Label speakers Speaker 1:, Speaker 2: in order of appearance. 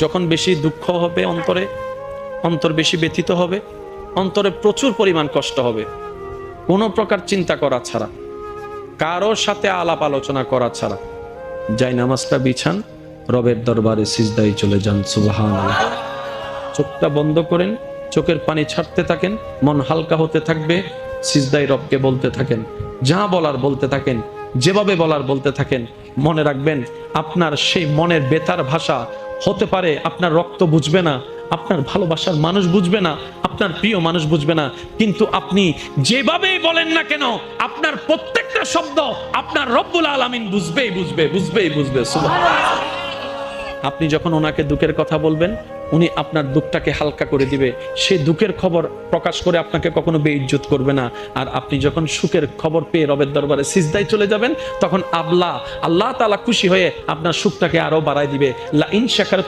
Speaker 1: যখন বেশি দুঃখ হবে অন্তরে, অন্তর বেশি ব্যথিত হবে, অন্তরে প্রচুর পরিমাণ কষ্ট হবে, কোনো প্রকার চিন্তা করা ছাড়া, কারোর সাথে আলাপ আলোচনা করা ছাড়া যাই নামাজটা বিছান, রবের দরবারে সিজদায় চলে যান। সুবহানাল্লাহ। চোখটা বন্ধ করেন, চোখের পানি ছাড়তে থাকেন, মন হালকা হতে থাকবে, সিজদায় রবকে বলতে থাকেন, যা বলার বলতে থাকেন, যেভাবে বলার বলতে থাকেন। মনে রাখবেন, আপনার সেই মনের বেতার ভাষা হতে পারে আপনার রক্ত বুঝবে না, আপনার ভালোবাসার মানুষ বুঝবে না, আপনার প্রিয় মানুষ বুঝবে না, কিন্তু আপনি যেভাবেই বলেন না কেন, আপনার প্রত্যেকটা শব্দ আপনার রব্বুল আলামিন বুঝবেই বুঝবে। সুবহানাল্লাহ। আপনি যখন ওনাকে দুঃখের কথা বলবেন, উনি আপনার দুঃখটাকে হালকা করে দিবে, সেই দুঃখের খবর প্রকাশ করে আপনাকে কখনো বেইজ্জত করবে না। আর আপনি যখন সুখের খবর পেয়ে রবের দরবারে সিজদায় চলে যাবেন, তখন আল্লাহ তাআলা খুশি হয়ে আপনার সুখটাকে আরো বাড়ায় দিবে। লা ইন শাকারতুম